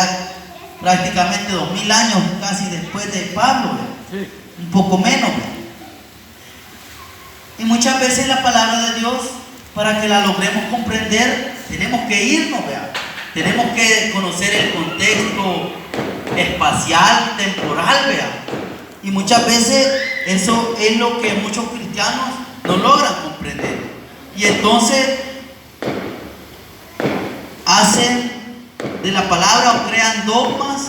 ya prácticamente 2000 años casi después de Pablo, ¿verdad? Un poco menos, ¿verdad? Y muchas veces la palabra de Dios, para que la logremos comprender, tenemos que irnos, ¿verdad? Tenemos que conocer el contexto espacial, temporal, ¿verdad? Y muchas veces eso es lo que muchos cristianos no logran comprender. Y entonces hacen de la palabra o crean dogmas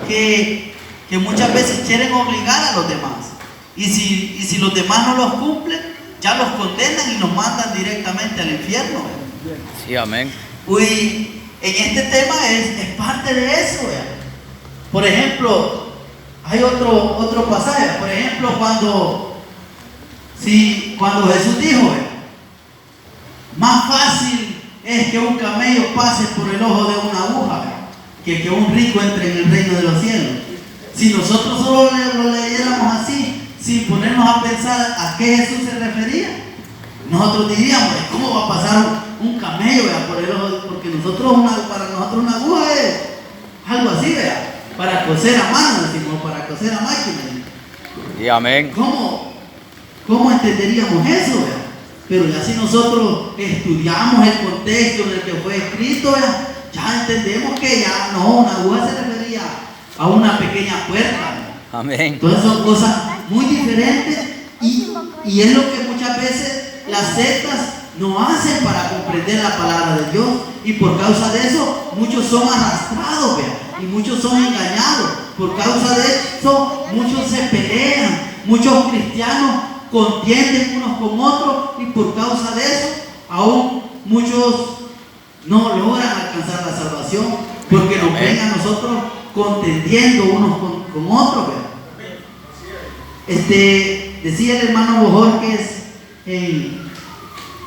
que muchas veces quieren obligar a los demás. Y si los demás no los cumplen, ya los condenan y los mandan directamente al infierno, ¿verdad? Sí, amén. Uy, en este tema es parte de eso, ¿verdad? Por ejemplo, hay otro pasaje, por ejemplo, cuando Jesús dijo, ¿verdad? Más fácil es que un camello pase por el ojo de una aguja, ¿verdad? Que un rico entre en el reino de los cielos. Si nosotros solo lo leyéramos así, sin ponernos a pensar a qué Jesús se refería, nosotros diríamos, ¿cómo va a pasar un camello, ¿verdad? Por el ojo? Porque para nosotros una aguja es algo así, ¿verdad? Para coser a mano, decimos, para coser a máquina. Y amén. ¿Cómo entenderíamos eso, ¿verdad? Pero ya si nosotros estudiamos el contexto en el que fue escrito, ¿verdad? Ya entendemos que ya no, una aguja se refería a una pequeña puerta, ¿verdad? Amén. Entonces son cosas muy diferentes y es lo que muchas veces las sectas no hacen para comprender la palabra de Dios, y por causa de eso muchos son arrastrados, ¿verdad? Y muchos son engañados. Por causa de eso muchos se pelean, muchos cristianos contienden unos con otros, y por causa de eso aún muchos no logran alcanzar la salvación, porque nos ven a nosotros contendiendo unos con otros, ¿verdad? Decía el hermano Bojorquez en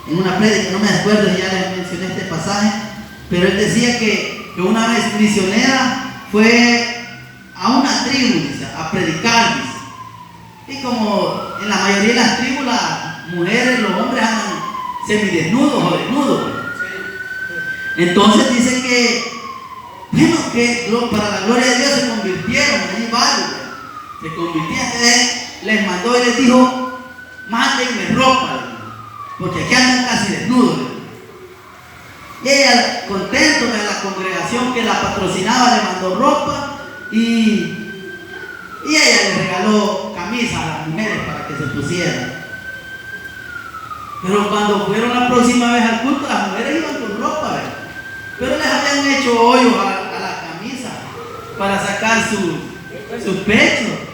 una prédica, no me acuerdo si ya les mencioné este pasaje, pero él decía que una vez misionera fue a una tribu, dice, a predicar, dice. Y como en la mayoría de las tribus, las mujeres, los hombres andan semidesnudos o desnudos, entonces dice que, bueno, que para la gloria de Dios se convirtieron, allí varios, se convirtieron. Les mandó y les dijo, mándenme ropa, porque aquí andan casi desnudos. Y ella, contento de la congregación que la patrocinaba, le mandó ropa y ella le regaló camisas a las mujeres para que se pusieran. Pero cuando fueron la próxima vez al culto, las mujeres iban con ropa, ¿verdad? Pero les habían hecho hoyos a las camisas para sacar sus pechos.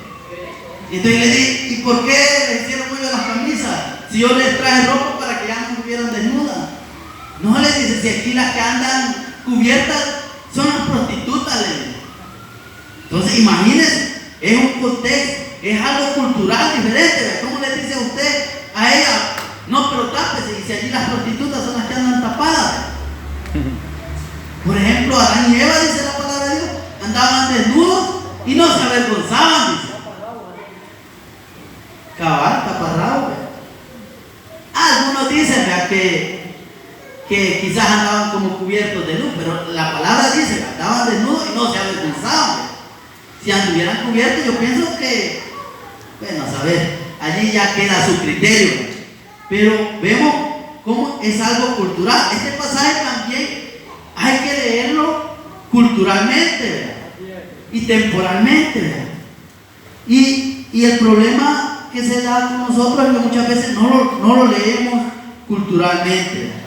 Y entonces le dije, ¿y por qué le hicieron hoyo a las camisas? Si yo les traje ropa para que ya no estuvieran desnudas. No, le dice, si aquí las que andan cubiertas son las prostitutas, le dice. Entonces imagínense, es un contexto, es algo cultural diferente, ¿verdad? ¿Cómo le dice usted a ella? No, pero tápese, y si allí las prostitutas son las que andan tapadas. Por ejemplo, Adán y Eva, dice la palabra de Dios, andaban desnudos y no se avergonzaban, dice. Cabal, taparrado. Algunos dicen, ¿verdad?, que quizás andaban como cubiertos de luz, pero la palabra dice que andaban desnudos y no se avergonzaban, ¿verdad? Si anduvieran cubiertos, yo pienso que, bueno, a saber, allí ya queda su criterio, ¿verdad? Pero vemos cómo es algo cultural. Este pasaje también hay que leerlo culturalmente, ¿verdad?, y temporalmente, ¿verdad? Y el problema que se da con nosotros es que muchas veces no lo leemos culturalmente, ¿verdad?,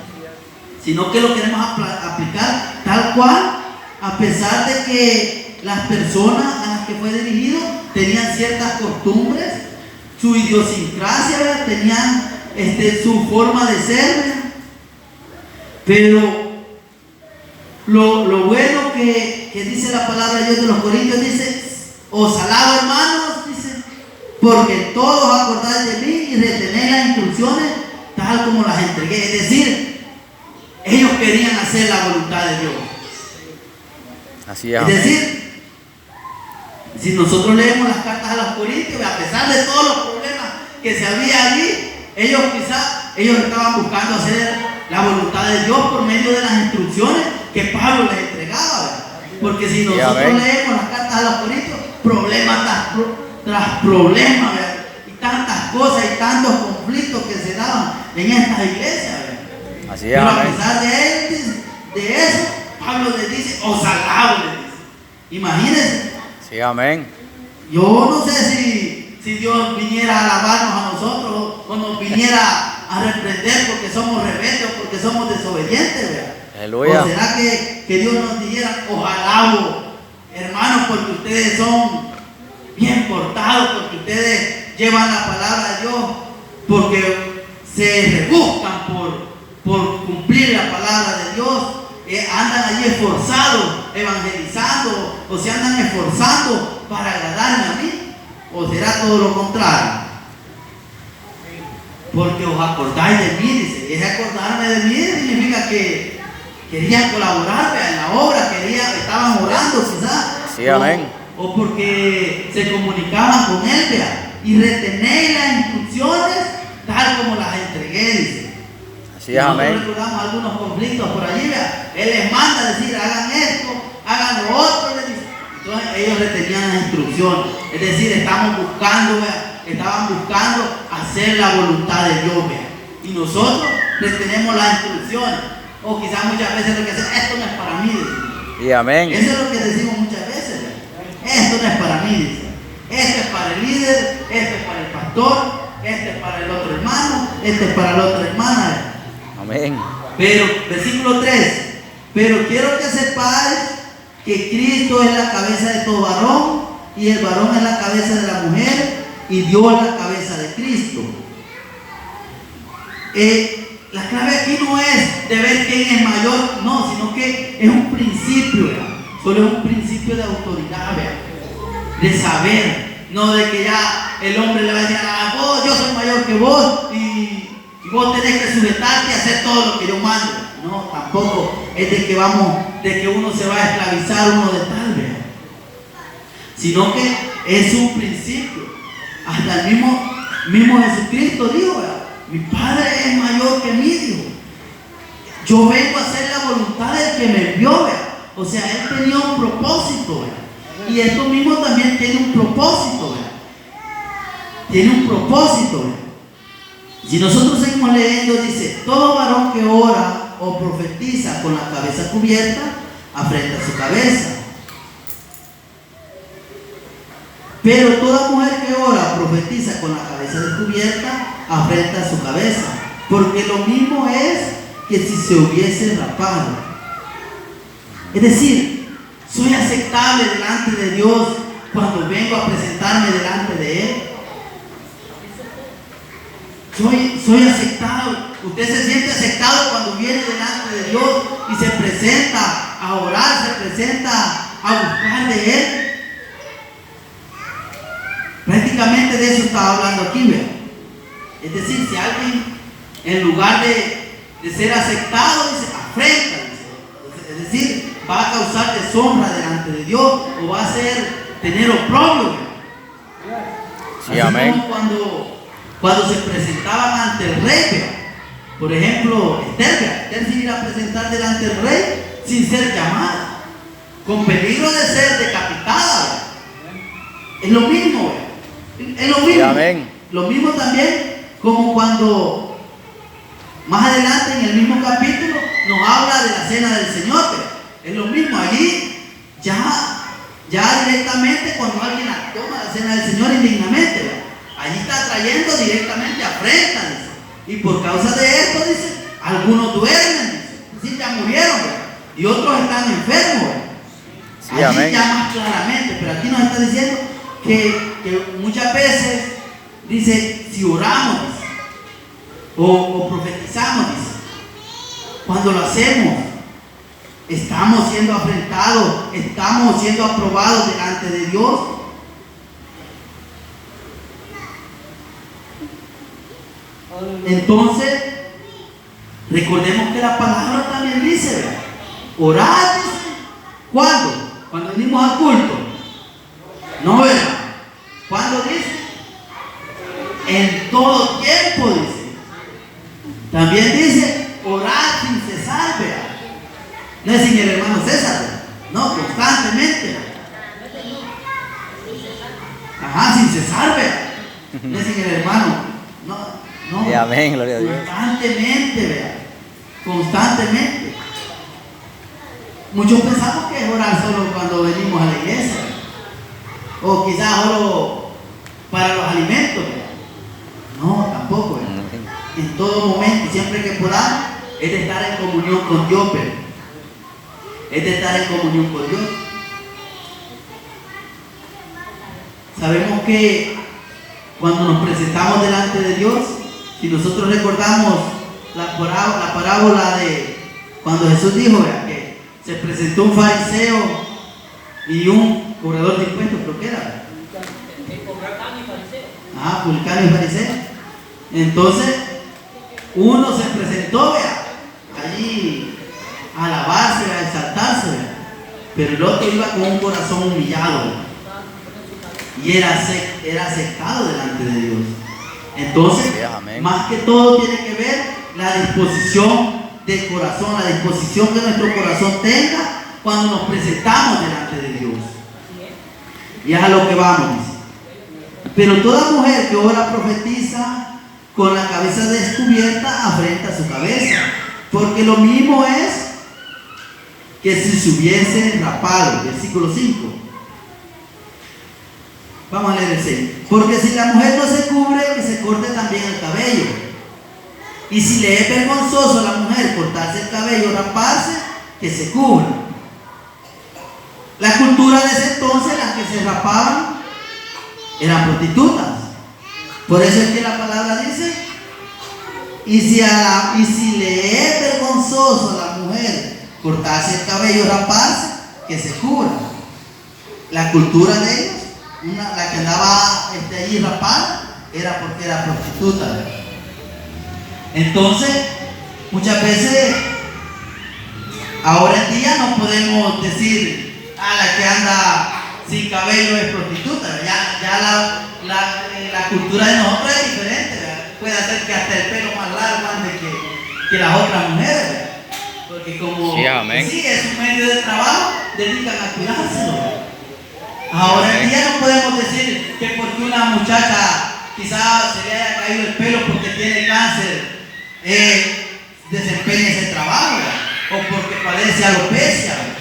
sino que lo queremos aplicar tal cual, a pesar de que las personas a las que fue dirigido tenían ciertas costumbres, su idiosincrasia, ¿verdad?, tenían su forma de ser, ¿verdad? Pero lo bueno que dice la palabra de Dios de los Corintios, dice, os alabo, hermanos, dice, porque todos acordáis de mí y retenéis las instrucciones tal como las entregué. Es decir, ellos querían hacer la voluntad de Dios. Así es. Es decir, si nosotros leemos las cartas a los Corintios, a pesar de todos los problemas que se había allí, ellos estaban buscando hacer la voluntad de Dios por medio de las instrucciones que Pablo les entregaba, ¿verdad? Porque si nosotros amén. leemos las cartas a los Corintios, problema tras problema, ¿verdad? Y tantas cosas y tantos conflictos que se daban en estas iglesias, ¿verdad? Así es, Pero a amén. pesar de eso, Pablo les dice, os alabo, les dice. Imagínense, Sí, amén. yo no sé si Dios viniera a alabarnos a nosotros o nos viniera a reprender porque somos rebeldes o porque somos desobedientes, ¿verdad? Aleluya. ¿O será que Dios nos dijera, os alabo, hermanos, porque ustedes son bien portados, porque ustedes llevan la palabra de Dios, porque se rebuscan por cumplir la palabra de Dios, andan allí esforzados, evangelizando, o se andan esforzando para agradarme a mí? ¿O será todo lo contrario? Porque os acordáis de mí, dice. Y ese acordarme de mí significa que querían colaborar en la obra, estaban orando quizás. Sí, amén. O porque se comunicaban con él, vea, y retenéis las instrucciones tal como las entregué, dice. Así es, amén. Nosotros recordamos algunos conflictos por allí, vea. Él les manda a decir, hagan esto, hagan lo otro, les dice. Entonces ellos retenían las instrucciones. Es decir, estaban buscando hacer la voluntad de Dios, vea. Y nosotros retenemos las instrucciones. O quizás muchas veces lo que hacemos, esto no es para mí, dice. Y amén. Eso es lo que decimos muchas veces, vea. Esto no es para mí, dice. Esto es para el líder, esto es para el pastor, esto es para el otro hermano, esto es para la otra hermana, vea. Amén. Pero, versículo 3, pero quiero que sepáis que Cristo es la cabeza de todo varón, y el varón es la cabeza de la mujer, y Dios es la cabeza de Cristo. La clave aquí no es de ver quién es mayor, no, sino que es un principio, ¿verdad? Solo es un principio de autoridad, ¿verdad? De saber, no de que ya el hombre le va a decir, vos, yo soy mayor que vos, y vos tenés que sujetarte y hacer todo lo que yo mando. No, tampoco es de que uno se va a esclavizar uno de tal, ¿verdad? Sino que es un principio. Hasta el mismo Jesucristo dijo, ¿verdad? Mi Padre es mayor que mí, dijo. Yo vengo a hacer la voluntad del que me envió, ¿verdad? O sea, él tenía un propósito, ¿verdad? Y esto mismo también tiene un propósito, ¿verdad? Tiene un propósito, ¿verdad? Si nosotros seguimos leyendo, dice, todo varón que ora o profetiza con la cabeza cubierta, afrenta su cabeza. Pero toda mujer que ora o profetiza con la cabeza descubierta, afrenta su cabeza. Porque lo mismo es que si se hubiese rapado. Es decir, soy aceptable delante de Dios cuando vengo a presentarme delante de Él. Soy aceptado. Usted se siente aceptado cuando viene delante de Dios y se presenta a orar, se presenta a buscar de Él. Prácticamente de eso estaba hablando aquí, ¿verdad? Es decir, si alguien en lugar de ser aceptado, dice, afrenta, dice. Es decir, va a causar deshonra delante de Dios o va a tener oprobio. Sí, así amén. como cuando se presentaban ante el rey, ¿verdad? Por ejemplo, Esther se iba a presentar delante del rey sin ser llamada, con peligro de ser decapitada, ¿verdad? Es lo mismo, ¿verdad? Es lo mismo. Sí, amén. Lo mismo también como cuando más adelante en el mismo capítulo nos habla de la cena del Señor, ¿verdad? Es lo mismo, allí ya directamente cuando alguien toma la cena del Señor indignamente, ¿verdad? Allí está trayendo directamente afrenta, dice. Y por causa de esto, dice, algunos duermen, dice. Es decir, ya murieron, ¿verdad? Y otros están enfermos, ¿verdad? Sí, allí amén. ya más claramente, pero aquí nos está diciendo que muchas veces, dice, si oramos, dice, o profetizamos, dice, cuando lo hacemos, estamos siendo afrentados, estamos siendo aprobados delante de Dios. Entonces, recordemos que la palabra también dice, ¿verdad? Orad, dice. ¿Cuándo? Cuando venimos al culto. No, ¿verdad? ¿Cuándo dice? En todo tiempo, dice. También dice, orad sin cesar, ¿verdad? No es sin el hermano César, ¿verdad? No, constante. constantemente. Ajá, sin cesar, vea. Le dicen el hermano, no. Sí, amén, gloria a Dios. Constantemente, vea. Constantemente. Muchos pensamos que es orar solo cuando venimos a la iglesia. O quizás solo para los alimentos, vea. No, tampoco, vea. En todo momento, siempre que podamos, es de estar en comunión con Dios, vea. Es de estar en comunión con Dios. Sabemos que cuando nos presentamos delante de Dios, si nosotros recordamos la parábola de cuando Jesús dijo, ¿verdad?, que se presentó un fariseo y un cobrador de impuestos, creo que era. Publicano y fariseo. Entonces, uno se presentó, ¿verdad?, allí a alabarse, a exaltarse, ¿verdad?, pero el otro iba con un corazón humillado, ¿verdad?, y era aceptado delante de Dios. Entonces, más que todo tiene que ver la disposición del corazón, la disposición que nuestro corazón tenga cuando nos presentamos delante de Dios. Y es a lo que vamos, dice. Pero toda mujer que ora profetiza con la cabeza descubierta afrenta su cabeza, porque lo mismo es que si se hubiese rapado. Versículo 5. Vamos a leer el 6. Porque si la mujer no se cubre, que se corte también el cabello. Y si le es vergonzoso a la mujer cortarse el cabello o raparse, que se cubra. La cultura de ese entonces, las que se rapaban, eran prostitutas. Por eso es que la palabra dice, y si le es vergonzoso a la mujer cortarse el cabello o raparse, que se cubra. La cultura de ellos, la que andaba allí rapada, era porque era prostituta, ¿verdad? Entonces, muchas veces, ahora en día no podemos decir, la que anda sin cabello es prostituta, ¿verdad? Ya la cultura de nosotros es diferente, ¿verdad? Puede hacer que hasta el pelo más largo ande que las otras mujeres, ¿verdad? Porque como sí, es un medio de trabajo, dedican a cuidárselo, ¿verdad? Ahora en día no podemos decir que porque una muchacha quizás se le haya caído el pelo porque tiene cáncer, desempeña ese trabajo, ¿verdad?, o porque padece alopecia, ¿verdad?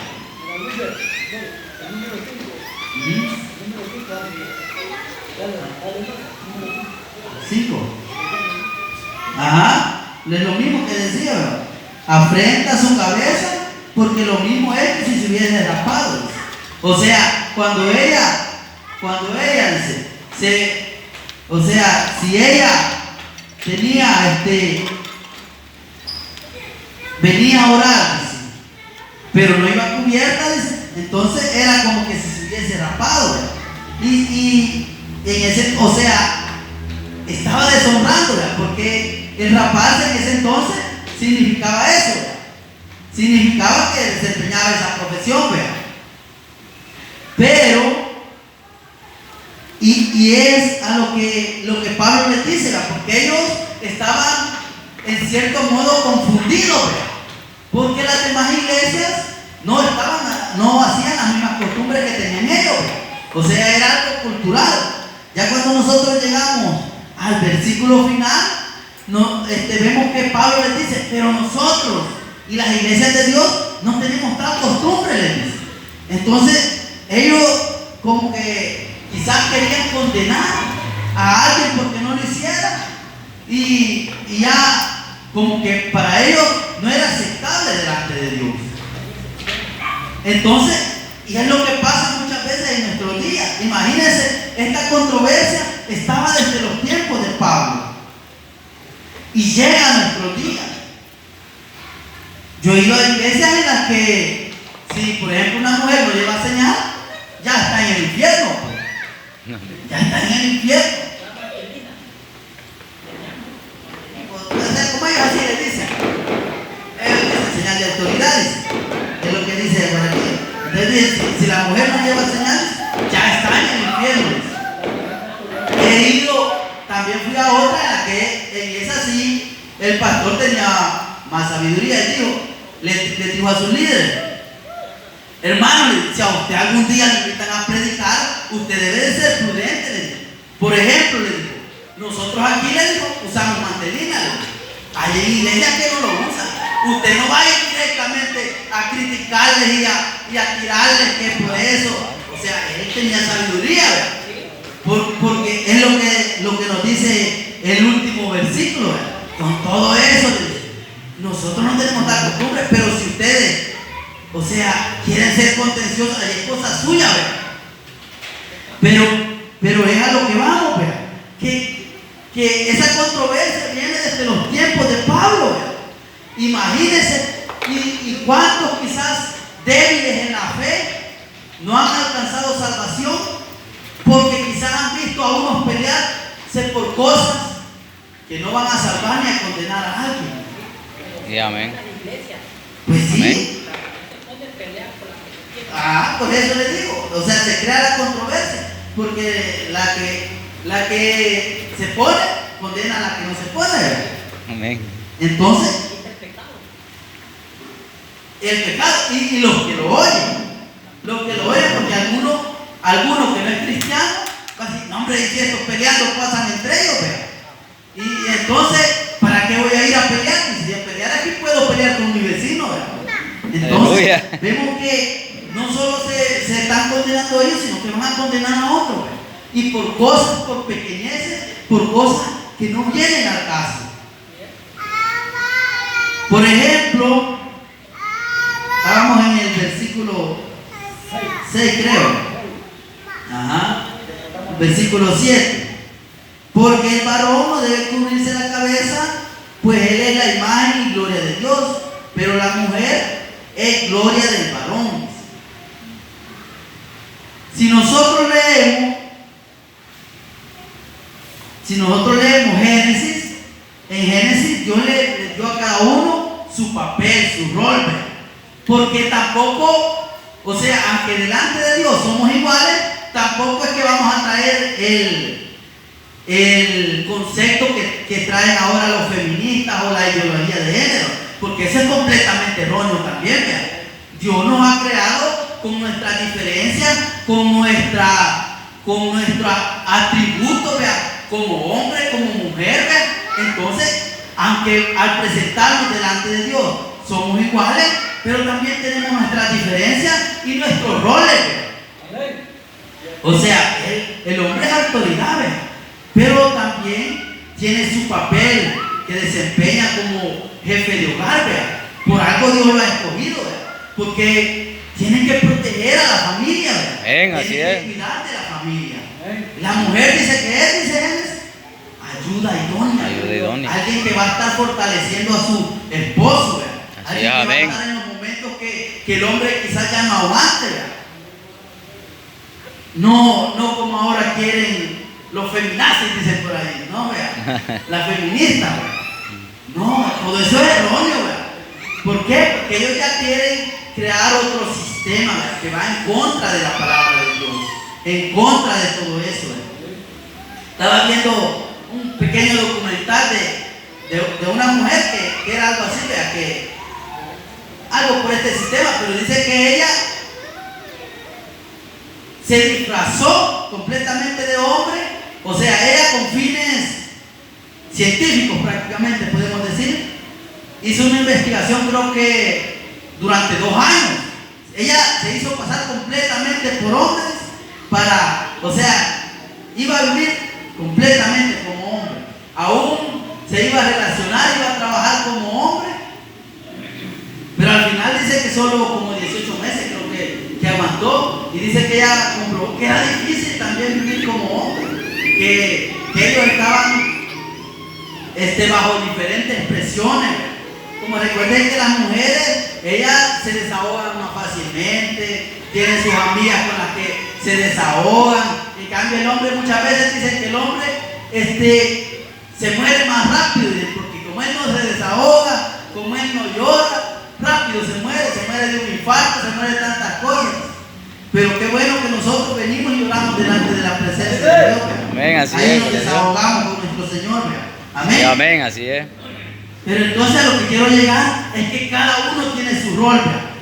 5. Es lo mismo que decía, ¿verdad? Afrenta su cabeza porque lo mismo es que si se hubiese rapado. O sea, cuando ella dice, si ella tenía venía a orar, dice, pero no iba cubierta, dice, entonces era como que si se hubiese rapado, ¿verdad? Y en ese, estaba deshonrando, ¿verdad?, porque el raparse en ese entonces significaba eso, ¿verdad?, significaba que desempeñaba esa profesión, ¿verdad? Pero, y es a lo que Pablo les dice, ¿verdad?, porque ellos estaban en cierto modo confundidos, ¿verdad?, porque las demás iglesias no hacían las mismas costumbres que tenían ellos, ¿verdad?, o sea, era algo cultural. Ya cuando nosotros llegamos al versículo final, vemos que Pablo les dice, pero nosotros y las iglesias de Dios no tenemos tal costumbre, les dice. Entonces, ellos como que quizás querían condenar a alguien porque no lo hiciera, y ya como que para ellos no era aceptable delante de Dios. Entonces, y es lo que pasa muchas veces en nuestros días. Imagínense, esta controversia estaba desde los tiempos de Pablo y llega a nuestros días. Yo he ido a iglesias en las que, si por ejemplo una mujer no lleva señal, ya está en el infierno, pues. Ya está en el infierno. ¿Cómo ellos así le dicen? Ellos dicen señal de autoridades, es lo que dice por aquí. Entonces, si la mujer no lleva señales, ya está en el infierno. He ido, también fui a otra en la que en esa sí el pastor tenía más sabiduría y le dijo a sus líderes, hermano, si a usted algún día le invitan a predicar, usted debe de ser prudente, le digo. Por ejemplo, le digo, nosotros aquí, le digo, usamos mantelina, le digo. Hay iglesias que no lo usan. Usted no va a ir directamente a criticarles y a tirarles que por eso. O sea, él tenía sabiduría, ¿verdad? Porque es lo que nos dice el último versículo, ¿verdad? Con todo eso, nosotros no tenemos tal costumbre, pero si ustedes, o sea, quieren ser contenciosos, ahí es cosa suya, ¿verdad? Pero es a lo que vamos, ¿verdad? Que esa controversia viene desde los tiempos de Pablo, ¿verdad? Imagínense, y cuántos quizás débiles en la fe no han alcanzado salvación porque quizás han visto a unos pelearse por cosas que no van a salvar ni a condenar a alguien. Sí, amén. Pues sí. Amén. Por eso le digo, o sea, se crea la controversia, porque la que se pone condena a la que no se pone. Amén. Entonces, el pecado, y los que lo oyen, porque algunos que no es cristiano, va a decir, no hombre, si estos peleando pasan entre ellos, ¿verdad? Y entonces, ¿para qué voy a ir a pelear? Y si a pelear aquí puedo pelear con mi vecino, ¿verdad? Entonces, Aleluya. vemos que no solo se están condenando a ellos, sino que van a condenar a otros, ¿verdad? Y por cosas, por pequeñeces, por cosas que no vienen al caso. Por ejemplo, estábamos en el versículo 6, creo. Versículo 7. Porque el varón no debe cubrirse la cabeza, pues él es la imagen y gloria de Dios, pero la mujer es gloria del varón. Si nosotros leemos Génesis, en Génesis Dios le dio a cada uno su papel, su rol, ¿verdad? Porque tampoco, o sea, aunque delante de Dios somos iguales, tampoco es que vamos a traer el concepto que traen ahora los feministas o la ideología de género, porque eso es completamente erróneo también, ¿verdad? Dios nos ha creado con nuestras diferencias, con nuestros atributos, ¿verdad? Como hombre, como mujer, ¿verdad? Entonces, aunque al presentarnos delante de Dios somos iguales, pero también tenemos nuestras diferencias y nuestros roles, ¿verdad? O sea, el hombre es autoridad, ¿verdad? Pero también tiene su papel que desempeña como jefe de hogar, ¿verdad? Por algo Dios lo ha escogido, ¿verdad? Porque tiene que proteger a la familia, ¿verdad? Amén, así tiene es. que cuidar de la familia. La mujer dice que es ayuda idónea. Ayuda idónea. Alguien que va a estar fortaleciendo a su esposo, ¿verdad? Así Alguien es, que amén. va a estar en los momentos que el hombre quizás ya no aguante, ¿verdad? No como ahora quieren los feminazis, dicen por ahí, no, ¿verdad? La feminista, ¿verdad? No, todo eso es erróneo, ¿verdad? ¿Por qué? Porque ellos ya quieren crear otro sistema, ¿verdad? Que va en contra de la palabra de Dios, en contra de todo eso, ¿verdad? Estaba viendo un pequeño documental de una mujer que era algo así, ¿verdad? Que algo por este sistema, pero dice que ella se disfrazó completamente de hombre, o sea, ella con fines científicos prácticamente podemos decir, hizo una investigación, creo que durante 2 años. Ella se hizo pasar completamente por hombres o sea, iba a vivir completamente como hombre. Aún se iba a relacionar, iba a trabajar como hombre, pero al final dice que solo como 18 meses creo que aguantó, y dice que ella comprobó que era difícil también vivir como hombre, que ellos estaban bajo diferentes presiones. Como recuerden que las mujeres, ellas se desahogan más fácilmente, tienen sus amigas con las que se desahogan. En cambio el hombre muchas veces dicen que el hombre se muere más rápido, porque como él no se desahoga, como él no llora, rápido se muere de un infarto, se muere de tantas cosas. Pero qué bueno que nosotros venimos y lloramos delante de la presencia de Dios. Amén, así ahí es. nos desahogamos con nuestro Señor. Amén. Sí, amén, así es. Pero entonces a lo que quiero llegar es que cada uno tiene su rol.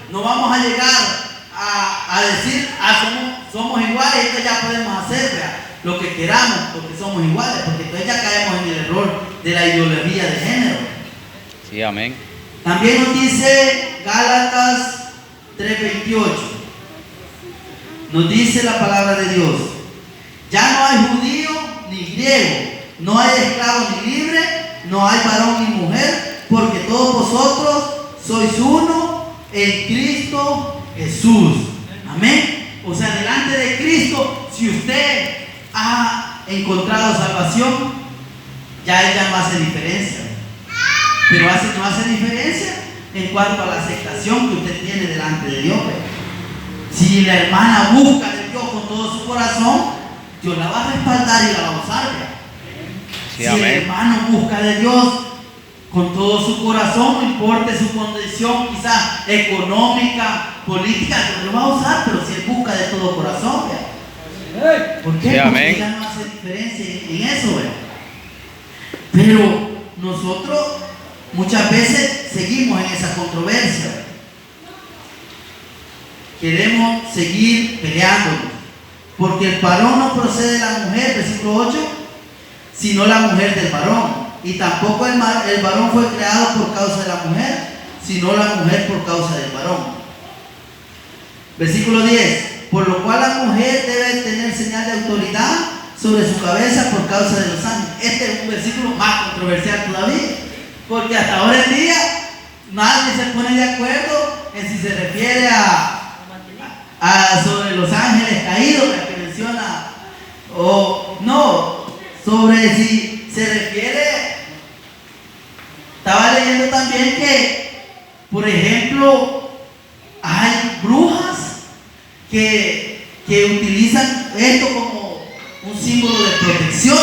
No vamos a llegar a decir, somos iguales, entonces ya podemos hacer, ¿verdad?, lo que queramos, porque somos iguales, porque entonces ya caemos en el error de la ideología de género. Sí, amén. También nos dice Gálatas 3:28. Nos dice la palabra de Dios: ya no hay judío ni griego, no hay esclavo ni libre, no hay varón ni mujer, porque todos vosotros sois uno en Cristo Jesús. Amén. O sea, delante de Cristo, si usted ha encontrado salvación, ya ella no hace diferencia. Pero no hace diferencia en cuanto a la aceptación que usted tiene delante de Dios. Si la hermana busca de Dios con todo su corazón, Dios la va a respaldar y la va a usar. Sí, si amén. el hermano busca de Dios con todo su corazón, no importe su condición quizás económica, política, Dios lo va a usar, pero si él busca de todo corazón, ¿por qué? Sí, amén. Porque ya no hace diferencia en eso, ¿verdad? Pero nosotros muchas veces seguimos en esa controversia. Queremos seguir peleándonos, porque el varón no procede de la mujer, versículo 8, sino la mujer del varón. Y tampoco el varón fue creado por causa de la mujer, sino la mujer por causa del varón. Versículo 10. Por lo cual la mujer debe tener señal de autoridad sobre su cabeza por causa de los ángeles. Este es un versículo más controversial todavía, porque hasta ahora en día nadie se pone de acuerdo en si se refiere a sobre los ángeles caídos que menciona, o no, sobre si se refiere. Estaba leyendo también que, por ejemplo, hay brujas que utilizan esto como un símbolo de protección.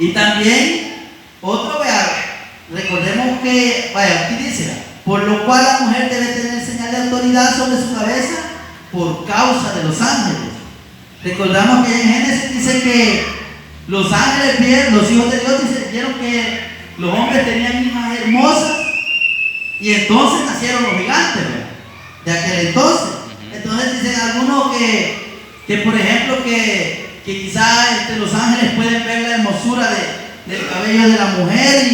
Y también otro, recordemos que, aquí dice, por lo cual la mujer debe tener señal de autoridad sobre su cabeza por causa de los ángeles. Recordamos que en Génesis dice que los ángeles los hijos de Dios vieron que los hombres tenían hijas hermosas y entonces nacieron los gigantes, ¿verdad?, de aquel entonces. Entonces dicen algunos que por ejemplo, que quizás los ángeles pueden ver la hermosura del cabello de la mujer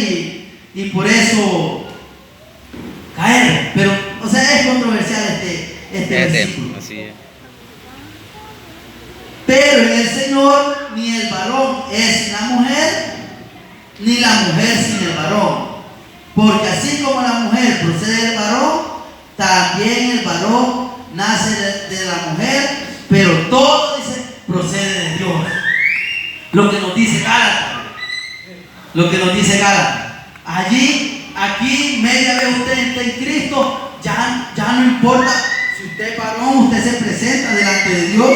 y por eso caer. Pero, o sea, es controversial este versículo. Así es. Pero en el Señor ni el varón es sin la mujer, ni la mujer sin el varón. Porque así como la mujer procede del varón, también el varón nace de la mujer, pero todo, dice, procede de Dios. Lo que nos dice Gálatas. Lo que nos dice Gálatas. Aquí, media vez usted está en Cristo, ya no importa si usted es varón, usted se presenta delante de Dios.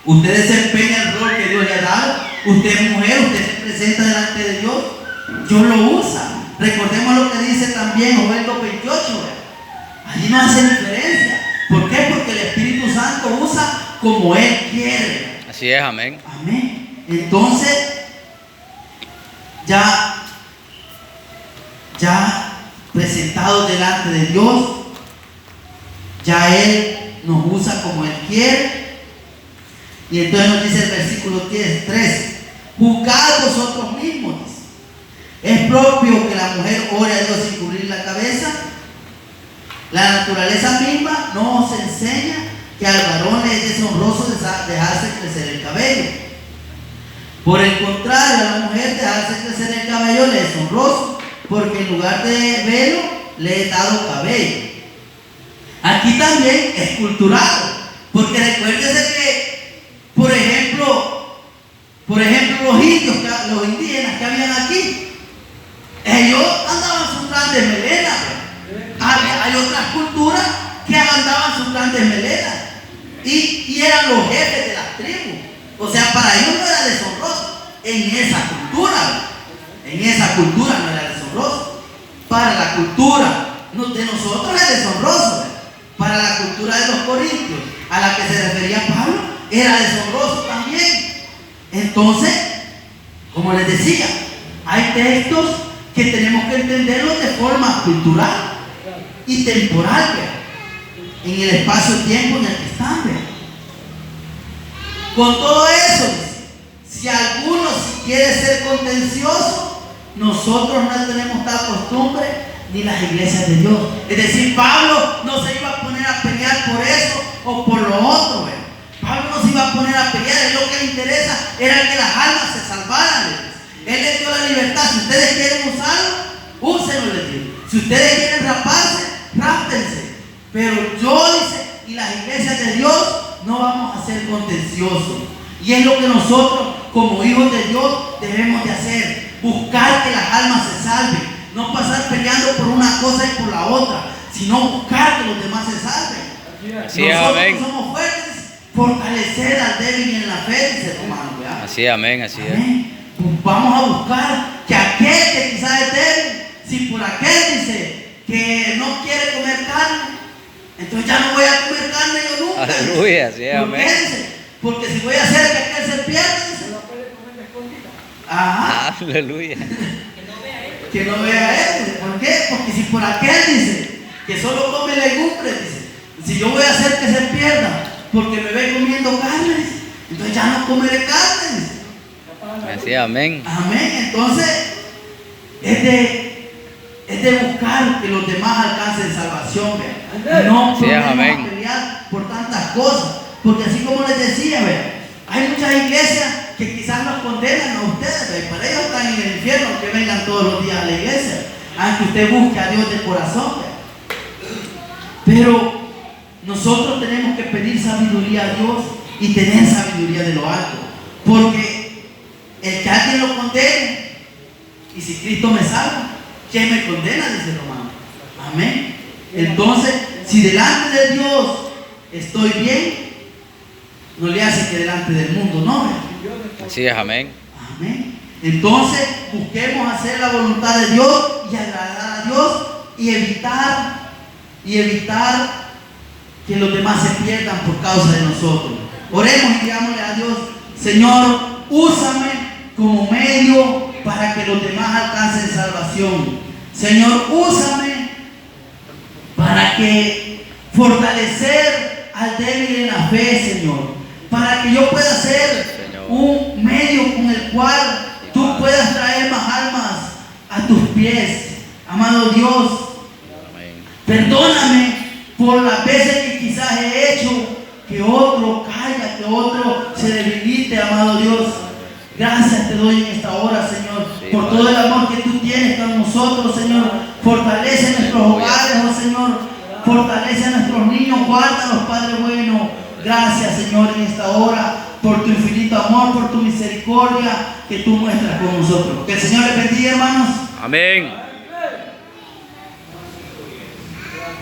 Usted desempeña el rol que Dios le ha dado. Usted es mujer, usted se presenta delante de Dios. Dios lo usa. Recordemos lo que dice también Joel 2:28. Allí no hace diferencia. ¿Por qué? Porque el Espíritu Santo usa como Él quiere. Así es, amén. Amén. Entonces, ya presentados delante de Dios, ya Él nos usa como Él quiere. Y entonces nos dice el versículo 3: juzgad vosotros mismos. ¿Es propio que la mujer ore a Dios sin cubrir la cabeza? La naturaleza misma nos enseña que al varón le es deshonroso dejarse crecer el cabello. Por el contrario, a la mujer dejarse crecer el cabello le es honroso, porque en lugar de velo le he dado cabello. Aquí también es cultural, porque recuérdese que, por ejemplo, los indios, los indígenas que habían aquí, ellos andaban sus grandes melenas. Hay otras culturas que andaban sus grandes melenas y eran los jefes de las tribus. O sea, para ellos no era deshonroso. En esa cultura no era deshonroso. Para la cultura de nosotros es deshonroso. Para la cultura de los corintios, a la que se refería Pablo, era deshonroso también. Entonces, como les decía, hay textos que tenemos que entenderlo de forma cultural y temporal, ¿ve? En el espacio-tiempo en el que están, ¿ve? Con todo eso, si alguno quiere ser contencioso, nosotros no tenemos tal costumbre ni las iglesias de Dios. Es decir, Pablo no se iba a poner a pelear por eso o por lo otro, ¿ve? Pablo no se iba a poner a pelear, él lo que le interesa era que las almas se salvaran, ¿ve? Él les dio la libertad. Si ustedes quieren usarlo, úsenlo, les digo. Si ustedes quieren raparse, rápense. Pero yo, dice, y las iglesias de Dios no vamos a ser contenciosos. Y es lo que nosotros, como hijos de Dios, debemos de hacer. Buscar que las almas se salven. No pasar peleando por una cosa y por la otra, sino buscar que los demás se salven. Así es, Nosotros amén. somos fuertes, fortalecer al débil en la fe, dice hermano. Así es, amén, así es. Amén. Pues vamos a buscar que aquel que quizás es débil, si por aquel dice que no quiere comer carne, entonces ya no voy a comer carne yo nunca. Aleluya, así es, ¿Por qué? amén. Dice, porque si voy a hacer que aquel se pierda, dice. Ajá. Aleluya. Que no vea él, dice. ¿Por qué? Porque si por aquel dice que solo come legumbres, dice, si yo voy a hacer que se pierda porque me ve comiendo carne, dice, entonces ya no comeré carne, dice. Así es, amén. Amén. Entonces es de buscar que los demás alcancen salvación, ¿ve? No Así es, podemos amén. pelear por tantas cosas, porque así como les decía, ¿ve? Hay muchas iglesias que quizás nos condenan a ustedes, ¿ve? Para ellos están en el infierno, que vengan todos los días a la iglesia, aunque usted busque a Dios de corazón, ¿ve? Pero nosotros tenemos que pedir sabiduría a Dios y tener sabiduría de lo alto, porque el que alguien lo condene, y si Cristo me salva, ¿quién me condena? Dice Romano. Amén. Entonces, si delante de Dios estoy bien, no le hace que delante del mundo, no. Así es, amén. Amén. Entonces, busquemos hacer la voluntad de Dios y agradar a Dios y evitar que los demás se pierdan por causa de nosotros. Oremos y digámosle a Dios: Señor, úsame como medio para que los demás alcancen salvación. Señor, úsame para que fortalecer al débil en la fe, Señor, para que yo pueda ser un medio con el cual tú puedas traer más almas a tus pies. Amado Dios, Amén. perdóname por las veces que quizás he hecho que otro caiga, que otro se debilite, amado Dios. Gracias te doy en esta hora, Señor, por todo el amor que tú tienes con nosotros, Señor. Fortalece nuestros hogares, oh Señor. Fortalece a nuestros niños, guárdalos, Padre bueno. Gracias, Señor, en esta hora, por tu infinito amor, por tu misericordia que tú muestras con nosotros. Que el Señor les bendiga, hermanos. Amén.